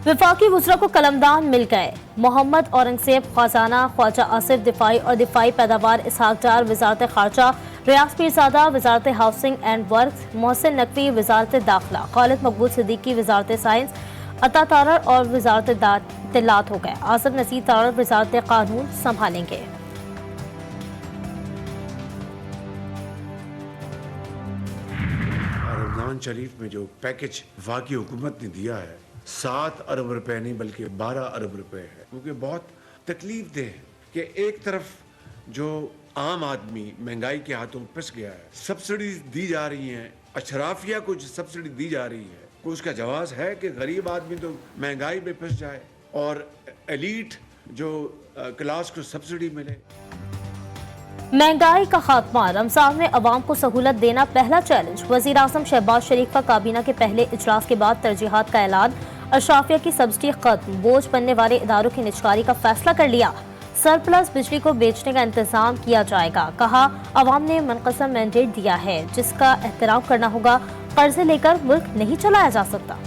वफाकी वज़रा को कलमदान मिल गए। मोहम्मद औरंगज़ेब खजाना, ख्वाजा आसिफ दिफाई और दिफाई पैदावार, इसहाक डार वज़ारत ख़ारजा, रियाज पीरज़ादा वज़ारत housing and works, Mohsin Naqvi वज़ारत दाखिला, खालिद मकबूल सिद्दीकी वज़ारत साइंस, अता तारड़ और वज़ारत इत्तलात हो गए। आसिफ नसीर तारड़ वज़ारत कानून संभालेंगे। रमज़ान शरीफ में जो पैकेज वफाकी हुकूमत ने दिया है 7 अरब रुपए नहीं बल्कि 12 अरब रुपए है, क्योंकि बहुत तकलीफ दे कि एक तरफ जो आम आदमी महंगाई के हाथों पिस गया है, सब्सिडी दी जा रही हैं, अशराफिया को सब्सिडी दी जा रही है, कोई उसका जवाब है कि गरीब आदमी तो महंगाई में पिस जाए और एलीट जो क्लास को सब्सिडी मिले। महंगाई का खात्मा, रमजान में अवाम को सहूलत देना पहला चैलेंज। वज़ीर आज़म शहबाज शरीफ का काबीना के पहले इजलास के बाद तरजीहात का ऐलान। अशराफिया की सब्सिडी खत्म, बोझ बनने वाले इदारों की निजकारी का फैसला कर लिया। सरप्लस बिजली को बेचने का इंतजाम किया जाएगा। कहा, अवाम ने मनक़सम मैंडेट दिया है जिसका एहतराम करना होगा। कर्जे लेकर मुल्क नहीं चलाया जा सकता।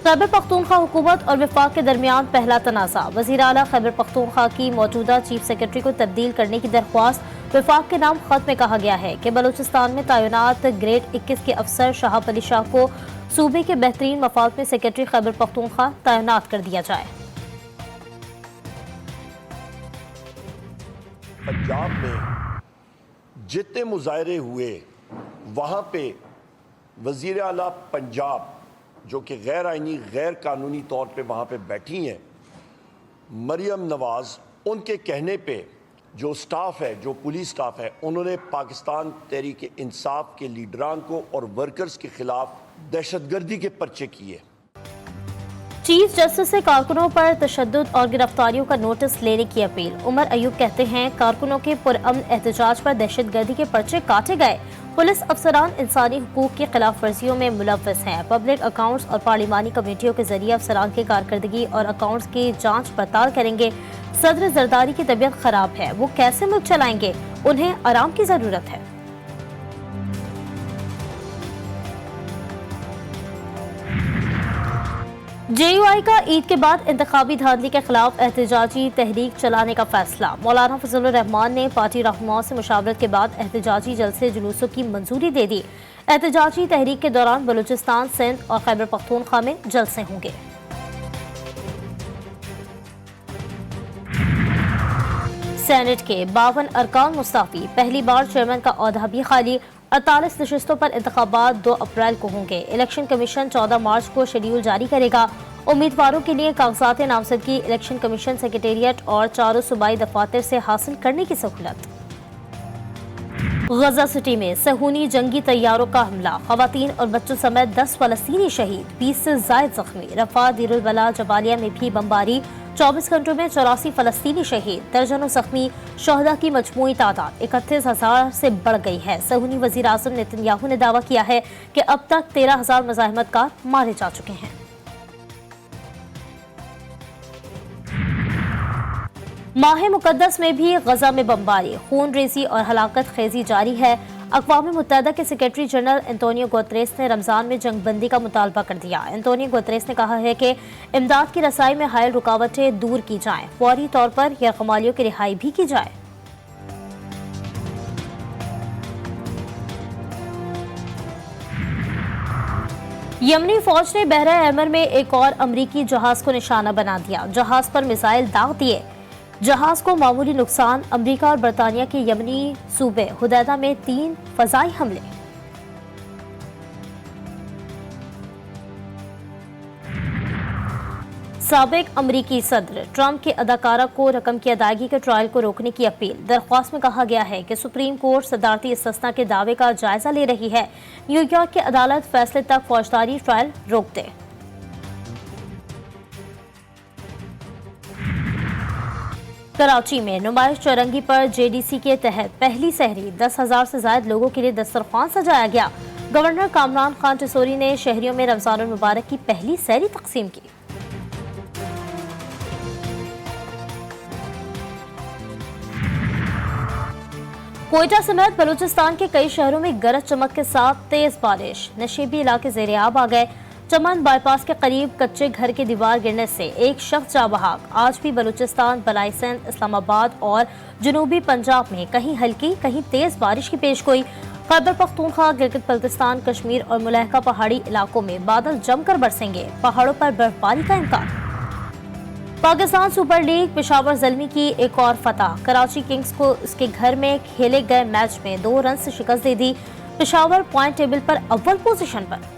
खैबर पख्तूनख्वा हुकूमत और वफाक के दरमियान पहला तनाज़ा। वज़ीर आला खैबर पख्तूनख्वा की मौजूदा चीफ सेक्रेटरी को तब्दील करने की दरख्वास्त। वफाक के नाम खत में कहा गया है कि बलूचिस्तान में तैनात ग्रेड 21 के अफसर शहाब अली शाह को सूबे के बेहतरीन मफाद में सेक्रेटरी खैबर पख्तूनख्वा तैनात कर दिया जाए। पंजाब में जितने मुजाहरे हुए वहाँ पे वज़ीर आला पंजाब जो कि गैर आइनी गैर कानूनी तौर पे वहाँ पे बैठी हैं, मरियम नवाज़, उनके कहने पे जो स्टाफ है, जो पुलिस स्टाफ है, उन्होंने पाकिस्तान तहरीक इंसाफ के लीडरान को और वर्कर्स के खिलाफ दहशतगर्दी के पर्चे किए। चीफ जस्टिस से कारकुनों पर तशद्दुद और गिरफ्तारियों का नोटिस लेने की अपील। उमर अयूब कहते हैं, कारकुनों के पुरअमन एहतजाज पर दहशतगर्दी के पर्चे काटे गए। पुलिस अफसरान इंसानी हुकूक की खिलाफ वर्जियों में मुलव्वस हैं। पब्लिक अकाउंट्स और पार्लिमानी कमेटियों के जरिए अफसरान की कारकर्दगी और अकाउंट्स की जांच पड़ताल करेंगे। सदर जरदारी की तबीयत खराब है, वो कैसे मुल्क चलाएंगे? उन्हें आराम की जरूरत है। JUI का ईद के बाद इंतखाबी धांधली के खिलाफ एहतजाजी तहरीक चलाने का फैसला। मौलाना फजलुर रहमान ने पार्टी रहनुमाओं से मुशावरत के बाद एहतजाजी जलसे जुलूसों की मंजूरी दे दी। एहतजाजी तहरीक के दौरान बलूचिस्तान, सिंध और खैबर पख्तूनख्वा में जलसे होंगे। सेनेट के 52 अरकान मुस्ताफी, पहली बार चेयरमैन का ओहदा भी खाली। 48 नशिस्तों पर इंतखाबात 2 अप्रैल को होंगे। इलेक्शन कमीशन 14 मार्च को शेड्यूल जारी करेगा। उम्मीदवारों के लिए कागजात नामजदगी इलेक्शन कमीशन सेक्रेटेरिएट और 4 सूबाई दफातर से हासिल करने की सहूलत। गजा सिटी में सहूनी जंगी तैयारों का हमला, खवातीन और बच्चों समेत 10 फलस्तीनी शहीद, 20 से जायद जख्मी। रफा, दीरुल बला, जबालिया में भी बमबारी, 24 घंटों में 84 फलस्तीनी शहीद, दर्जनों जख्मी। शहदा की मजमूई तादाद 31,000 से बढ़ गई है। सहूनी वजीर आज़म नेतन्याहू ने दावा किया है कि अब तक 13,000 मज़ाहमतकार मारे जा चुके हैं। माह मुकद्दस में भी गजा में बमबारी, खून रेजी और हलाकत खेजी जारी है। अक़वाम मुत्तहिदा के सेक्रेटरी जनरल एंटोनियो गुतरेस ने रमज़ान में जंगबंदी का मुतालबा कर दिया। एंटोनियो गुतरेस ने कहा है कि इमदाद की रसाई में हायल रुकावटें दूर की जाएं, फौरी तौर पर गैरकमालियों की रिहाई भी की जाए। यमनी फौज ने बहरा अहमर में एक और अमरीकी जहाज को निशाना बना दिया। जहाज पर मिसाइल दाग दिए। जहाज को मामूली नुकसान। अमेरिका और बरतानिया के यमनी सूबे हुदैदा में 3 फजाई हमले। साबिक अमरीकी सदर ट्रंप के अदाकारा को रकम की अदायगी के ट्रायल को रोकने की अपील। दरख्वास्त में कहा गया है कि सुप्रीम कोर्ट सदारती इस्तिस्ना के दावे का जायजा ले रही है। न्यूयॉर्क की अदालत फैसले तक फौजदारी ट्रायल रोक दे। कराची में नुमाइश चौरंगी पर JDC के तहत पहली सहरी 10,000 से ज्यादा लोगों के लिए दस्तरखान सजाया गया। गवर्नर कामरान खान टिसोरी ने शहरियों में रमजान मुबारक की पहली सहरी तकसीम की। कोयटा समेत बलूचिस्तान के कई शहरों में गरज चमक के साथ तेज बारिश। नशीबी इलाके ज़ेरे आब आ गए। चमन बाईपास के करीब कच्चे घर की दीवार गिरने से एक शख्स जाँ बहक। आज भी बलूचिस्तान, बलाई सिंध, इस्लामाबाद और जनूबी पंजाब में कहीं हल्की कहीं तेज बारिश की पेशगोई। खैबर पख्तूनख्वा, गिलगित बल्तिस्तान, कश्मीर और मुलहका पहाड़ी इलाकों में बादल जमकर बरसेंगे। पहाड़ों पर बर्फबारी का इम्कान। पाकिस्तान सुपर लीग पेशावर ज़ल्मी की एक और फतह। कराची किंग्स को उसके घर में खेले गए मैच में 2 रन से शिकस्त दे दी। पेशावर पॉइंट टेबल पर अव्वल पोजीशन पर।